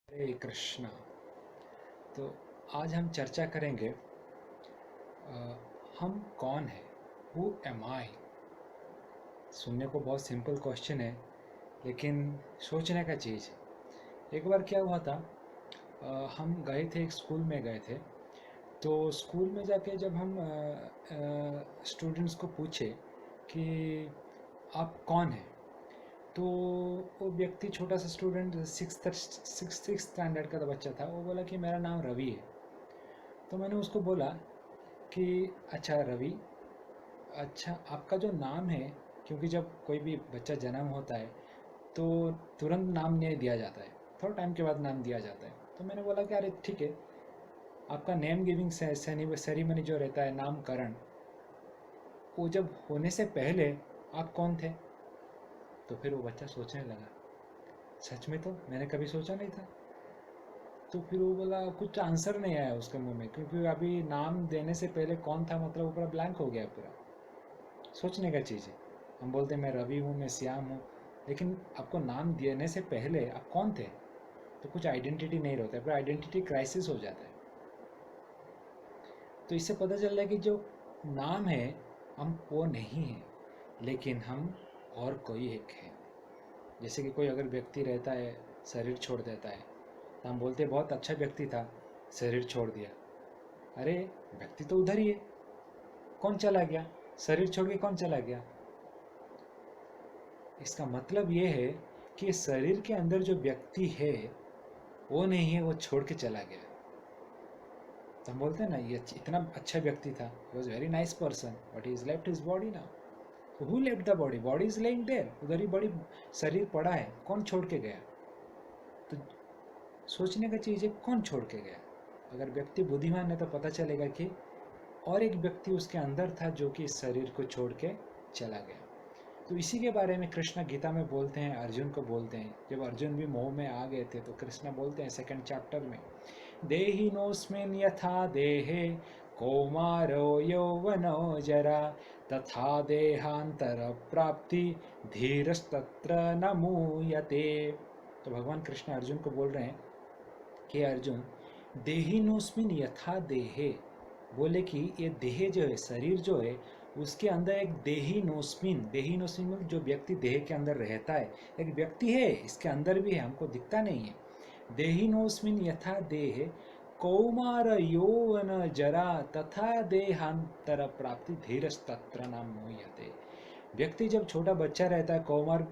हरे कृष्णा। तो आज हम चर्चा करेंगे हम कौन हैं। हु एम आई। सुनने को बहुत सिंपल क्वेश्चन है, लेकिन सोचने का चीज़ है। एक बार क्या हुआ था, हम गए थे, एक स्कूल में गए थे। तो स्कूल में जाके जब हम स्टूडेंट्स को पूछे कि आप कौन हैं, तो वो व्यक्ति, छोटा सा स्टूडेंट, सिक्स स्टैंडर्ड का तो बच्चा था, वो बोला कि मेरा नाम रवि है। तो मैंने उसको बोला कि अच्छा रवि, अच्छा आपका जो नाम है, क्योंकि जब कोई भी बच्चा जन्म होता है तो तुरंत नाम नहीं दिया जाता है, थोड़ा टाइम के बाद नाम दिया जाता है। तो मैंने बोला कि अरे ठीक है, आपका नेम गिविंग सेरेमनी जो रहता है, नामकरण, वो जब होने से पहले आप कौन थे? तो फिर वो बच्चा सोचने लगा, सच में तो मैंने कभी सोचा नहीं था। तो फिर वो बोला, कुछ आंसर नहीं आया उसके मुंह में, क्योंकि अभी नाम देने से पहले कौन था मतलब वो पूरा ब्लैंक हो गया पूरा। सोचने का चीज़ है। हम बोलते हैं मैं रवि हूँ, मैं श्याम हूँ, लेकिन आपको नाम देने से पहले आप कौन थे? तो कुछ आइडेंटिटी नहीं रहता है, फिर आइडेंटिटी क्राइसिस हो जाता है। तो इससे पता चल रहा है कि जो नाम है, हम वो नहीं हैं, लेकिन हम और कोई एक है। जैसे कि कोई अगर व्यक्ति रहता है, शरीर छोड़ देता है, तो हम बोलते हैं बहुत अच्छा व्यक्ति था, शरीर छोड़ दिया। अरे, व्यक्ति तो उधर ही है, कौन चला गया? शरीर छोड़ के कौन चला गया? इसका मतलब ये है कि शरीर के अंदर जो व्यक्ति है वो नहीं है, वो छोड़ के चला गया। तो हम बोलते हैं ना, ये इतना अच्छा व्यक्ति था, he was very nice person, but he is left his body now. Who left the body? Body is laying there, उधर ही बॉडी, शरीर पड़ा है, कौन छोड़ के गया? तो सोचने का चीज़ है, कौन छोड़ के गया? अगर व्यक्ति बुद्धिमान है तो पता चलेगा कि और एक व्यक्ति उसके अंदर था जो कि इस शरीर को छोड़ के चला गया। तो इसी के बारे में कृष्ण गीता में बोलते हैं, अर्जुन को बोलते हैं। जब अर्जुन भी मोह में आ गए थे तो कृष्ण बोलते हैं सेकंड चैप्टर में, देहिनोऽस्मिन् यथा देहे कौमारो यौवनो जरा तथा देहांतर प्राप्ति धीरस्तत्र न मूयते। तो भगवान कृष्ण अर्जुन को बोल रहे हैं कि अर्जुन, देहिनोऽस्मिन् यथा देहे, बोले कि ये देह जो है, शरीर जो है, उसके अंदर एक देहिनोस्मिन, देहिनोस्मिन मतलब जो व्यक्ति देह के अंदर रहता है, एक व्यक्ति है, इसके अंदर भी है, हमको दिखता नहीं है। देहिनोस्मिन यथा देह कौमार यौवन जरा तथा देहांतर प्राप्ति धीरस्तत्र न मूयते। व्यक्ति जब छोटा बच्चा रहता है, कौमार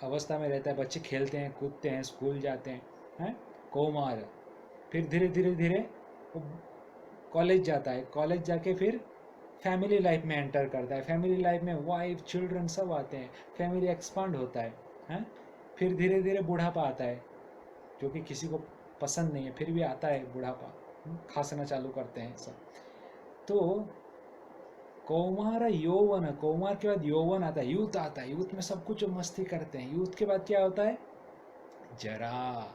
अवस्था में रहता है, बच्चे खेलते हैं, कूदते हैं, स्कूल जाते हैं, कौमार। फिर धीरे धीरे धीरे वो कॉलेज जाता है, कॉलेज जाके फिर फैमिली लाइफ में एंटर करता है, फैमिली लाइफ में वाइफ चिल्ड्रन सब आते हैं, फैमिली एक्सपांड होता है। फिर धीरे धीरे बुढ़ापा आता है, जो कि किसी को पसंद नहीं है, फिर भी आता है बुढ़ापा, खांसना चालू करते हैं सब। तो कौमार यौवन, कौमार के बाद यौवन आता है, यूथ आता है, यूथ में सब कुछ मस्ती करते हैं। यूथ के बाद क्या होता है? जरा।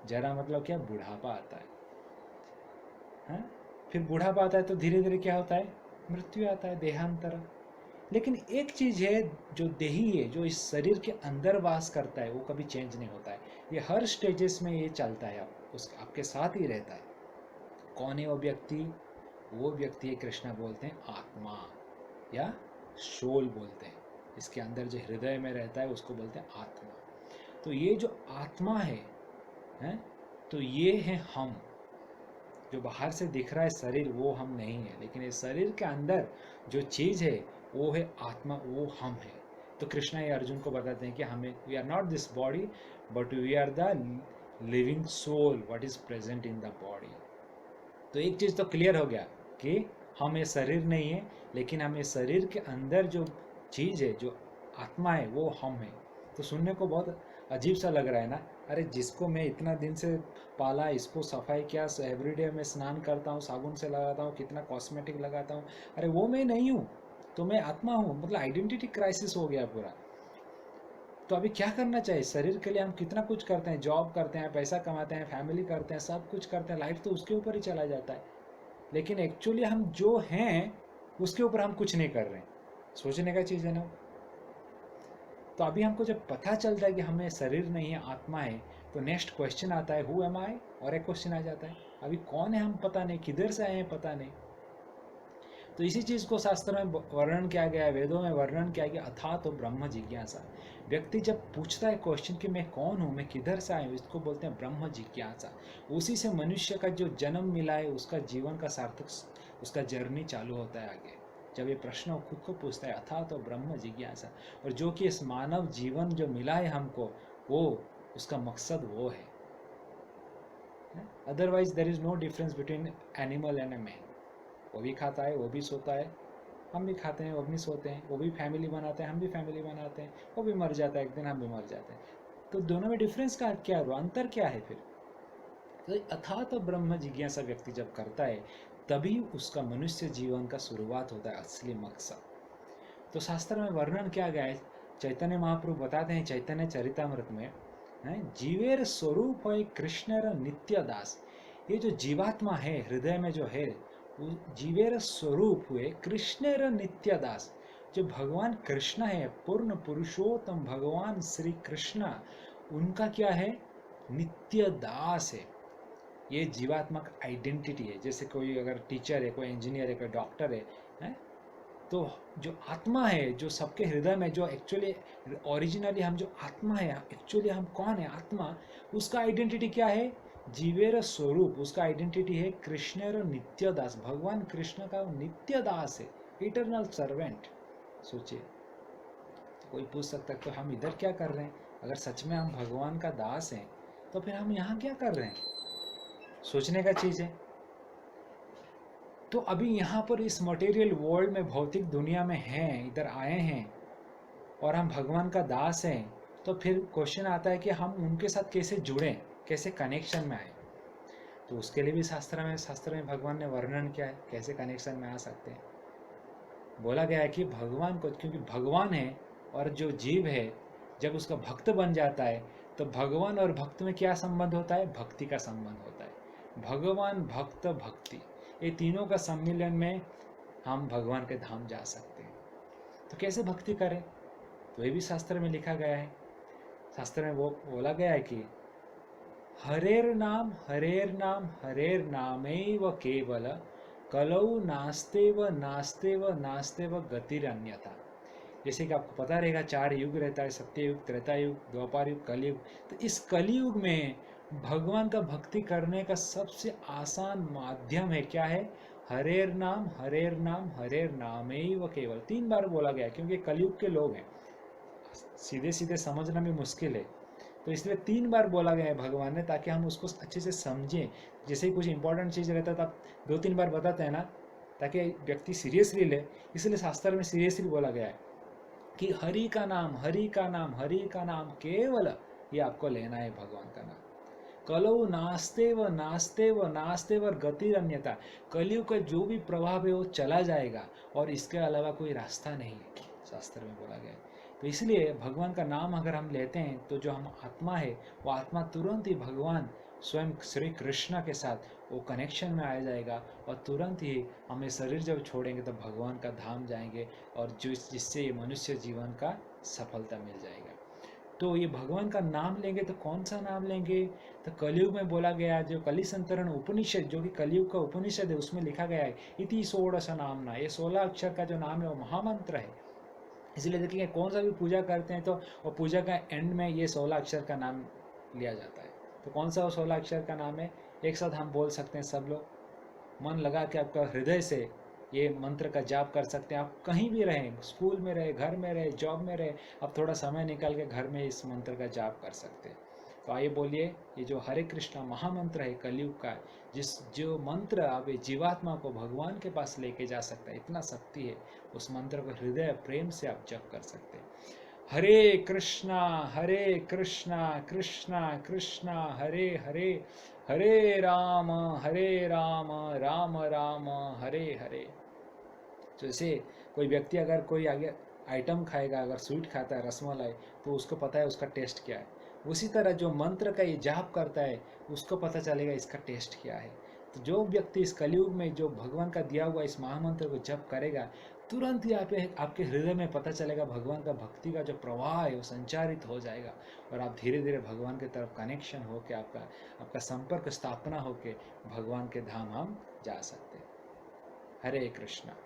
जरा मतलब क्या? बुढ़ापा आता है। फिर बुढ़ापा आता है तो धीरे धीरे क्या होता है? मृत्यु आता है, देहांतर। लेकिन एक चीज है, जो देही है, जो इस शरीर के अंदर वास करता है, वो कभी चेंज नहीं होता है। ये हर स्टेजेस में ये चलता है, आपके साथ ही रहता है। कौन है वो व्यक्ति? वो व्यक्ति कृष्ण बोलते हैं आत्मा, या सोल बोलते हैं। इसके अंदर जो हृदय में रहता है उसको बोलते हैं आत्मा। तो ये जो आत्मा है, तो ये है हम। जो बाहर से दिख रहा है शरीर, वो हम नहीं है, लेकिन इस शरीर के अंदर जो चीज़ है वो है आत्मा, वो हम है। तो कृष्णा ये अर्जुन को बताते हैं कि हमें, we are not this body, but we are the living soul what is present in the body. तो एक चीज़ तो क्लियर हो गया कि हम ये शरीर नहीं है, लेकिन हम ये शरीर के अंदर जो चीज़ है, जो आत्मा है, वो हम है। तो सुनने को बहुत अजीब सा लग रहा है ना। अरे, जिसको मैं इतना दिन से पाला, इसको सफाई किया, एवरीडे मैं स्नान करता हूँ, साबुन से लगाता हूँ, कितना कॉस्मेटिक लगाता हूँ, अरे वो मैं नहीं हूँ, तो मैं आत्मा हूँ। मतलब आइडेंटिटी क्राइसिस हो गया पूरा। तो अभी क्या करना चाहिए? शरीर के लिए हम कितना कुछ करते हैं, जॉब करते हैं, पैसा कमाते हैं, फैमिली करते हैं, सब कुछ करते हैं, लाइफ तो उसके ऊपर ही चला जाता है। लेकिन एक्चुअली हम जो हैं उसके ऊपर हम कुछ नहीं कर रहे हैं। सोचने का चीज़ है ना। तो अभी हमको जब पता चलता है कि हमें शरीर नहीं है, आत्मा है, तो नेक्स्ट क्वेश्चन आता है हु एम आई, और एक क्वेश्चन आ जाता है अभी कौन है हम पता नहीं, किधर से आए हैं पता नहीं। तो इसी चीज़ को शास्त्र में वर्णन किया गया है, वेदों में वर्णन किया गया, अथा तो ब्रह्म जिज्ञासा। व्यक्ति जब पूछता है क्वेश्चन कि मैं कौन हूँ, मैं किधर से आया हूँ, इसको बोलते हैं ब्रह्म जिज्ञासा। उसी से मनुष्य का जो जन्म मिला है, उसका जीवन का सार्थक, उसका जर्नी चालू होता है आगे, जब ये प्रश्न खुद को पूछता है, अथा तो ब्रह्म जिज्ञासा। और जो कि इस मानव जीवन जो मिला है हमको, वो उसका मकसद वो है। Otherwise there is no difference between animal and a man. वो भी खाता है, वो भी सोता है, हम भी खाते हैं, वो भी सोते हैं, वो भी फैमिली बनाते हैं, हम भी फैमिली बनाते हैं, वो भी मर जाता है एक दिन, हम भी मर जाते हैं। तो दोनों में डिफरेंस का क्या है, अंतर क्या है फिर? तो अथात तो ब्रह्म जिज्ञासा व्यक्ति जब करता है, तभी उसका मनुष्य जीवन का शुरुआत होता है, असली मकसद। तो शास्त्र में वर्णन किया गया है, चैतन्य महाप्रभु बताते हैं चैतन्य चरितामृत में, है जीवेर स्वरूप है कृष्णर नित्य दास। ये जो जीवात्मा है हृदय में जो है, जीवेर स्वरूप हुए कृष्णेर नित्य दास। जो भगवान कृष्ण है, पूर्ण पुरुषोत्तम भगवान श्री कृष्ण, उनका क्या है, नित्य दास है। ये जीवात्मा का आइडेंटिटी है। जैसे कोई अगर टीचर है, कोई इंजीनियर है, कोई डॉक्टर है? तो जो आत्मा है, जो सबके हृदय में, जो एक्चुअली ओरिजिनली हम जो आत्मा है, एक्चुअली हम कौन है आत्मा, उसका आइडेंटिटी क्या है, जीवेर स्वरूप। उसका आइडेंटिटी है कृष्णेर नित्य दास। भगवान कृष्ण का नित्य दास है, इटरनल सर्वेंट। सोचिए, कोई पूछ सकता है तो हम इधर क्या कर रहे हैं? अगर सच में हम भगवान का दास हैं, तो फिर हम यहाँ क्या कर रहे हैं? सोचने का चीज़ है। तो अभी यहाँ पर इस मटेरियल वर्ल्ड में, भौतिक दुनिया में हैं, इधर आए हैं, और हम भगवान का दास हैं, तो फिर क्वेश्चन आता है कि हम उनके साथ कैसे जुड़ें, कैसे कनेक्शन में आए। तो उसके लिए भी शास्त्र में भगवान ने वर्णन किया है कैसे कनेक्शन में आ सकते हैं। बोला गया है कि भगवान को, क्योंकि भगवान है और जो जीव है, जब उसका भक्त बन जाता है, तो भगवान और भक्त में क्या संबंध होता है, भक्ति का संबंध होता है। भगवान, भक्त, भक्ति, ये तीनों का सम्मिलन में हम भगवान के धाम जा सकते हैं। तो कैसे भक्ति करें, तो ये भी शास्त्र में लिखा गया है। शास्त्र में वो बोला गया है कि हरेर नाम हरेर नाम हरेर नामेव केवल कलौ नास्तेव नास्तेव नास्तेव गतिरन्यथा। जैसे कि आपको पता रहेगा 4 युग रहता है, सत्य युग, त्रेता युग, द्वापर युग, कलयुग। तो इस कलयुग में भगवान का भक्ति करने का सबसे आसान माध्यम है, क्या है, हरेर नाम हरेर नाम हरेर नामेव केवल। 3 बार बोला गया, क्योंकि कलयुग के लोग हैं, सीधे सीधे समझना भी मुश्किल है, तो इसलिए 3 बार बोला गया है भगवान ने, ताकि हम उसको अच्छे से समझें। जैसे ही कुछ इंपॉर्टेंट चीज़ रहता है तो आप 2-3 बार बताते हैं ना, ताकि व्यक्ति सीरियसली ले। इसलिए शास्त्र में सीरियसली बोला गया है कि हरि का नाम, हरि का नाम, हरि का नाम केवल, ये आपको लेना है भगवान का नाम। कलौ नास्ते व नास्ते व नास्ते व गतिर अन्यथा। कलयुग का जो भी प्रभाव है वो चला जाएगा, और इसके अलावा कोई रास्ता नहीं है, शास्त्र में बोला गया है। तो इसलिए भगवान का नाम अगर हम लेते हैं, तो जो हम आत्मा है, वो आत्मा तुरंत ही भगवान स्वयं श्री कृष्ण के साथ वो कनेक्शन में आ जाएगा, और तुरंत ही हमें शरीर जब छोड़ेंगे तो भगवान का धाम जाएंगे, और जिससे ये मनुष्य जीवन का सफलता मिल जाएगा। तो ये भगवान का नाम लेंगे तो कौन सा नाम लेंगे, तो कलयुग में बोला गया, जो कलिसंतरण उपनिषद, जो कि कलयुग का उपनिषद है, उसमें लिखा गया है इति षोडश नामना। ये 16 अक्षर का जो नाम है वो महामंत्र है। इसलिए देखिए कौन सा भी पूजा करते हैं तो वो पूजा का एंड में ये 16 अक्षर का नाम लिया जाता है। तो कौन सा वो 16 अक्षर का नाम है, एक साथ हम बोल सकते हैं सब लोग, मन लगा के आपका हृदय से ये मंत्र का जाप कर सकते हैं। आप कहीं भी रहें, स्कूल में रहे, घर में रहे, जॉब में रहे, आप थोड़ा समय निकाल के घर में इस मंत्र का जाप कर सकते हैं। तो आइए बोलिए, ये जो हरे कृष्णा महामंत्र है कलयुग का, जो मंत्र आप जीवात्मा को भगवान के पास लेके जा सकता है, इतना शक्ति है उस मंत्र को हृदय प्रेम से आप जप कर सकते हैं। हरे कृष्णा कृष्णा कृष्णा हरे हरे, हरे राम राम राम हरे हरे। जैसे कोई व्यक्ति अगर कोई आगे आइटम खाएगा, अगर स्वीट खाता है, रसमलाई, तो उसको पता है उसका टेस्ट क्या है। उसी तरह जो मंत्र का ये जाप करता है, उसको पता चलेगा इसका टेस्ट क्या है। तो जो व्यक्ति इस कलयुग में जो भगवान का दिया हुआ इस महामंत्र को जप करेगा, तुरंत ही आपके हृदय में पता चलेगा, भगवान का भक्ति का जो प्रवाह है वो संचारित हो जाएगा, और आप धीरे धीरे भगवान की तरफ कनेक्शन हो के, आपका आपका संपर्क स्थापना हो के भगवान के धाम हम जा सकते हैं। हरे कृष्णा।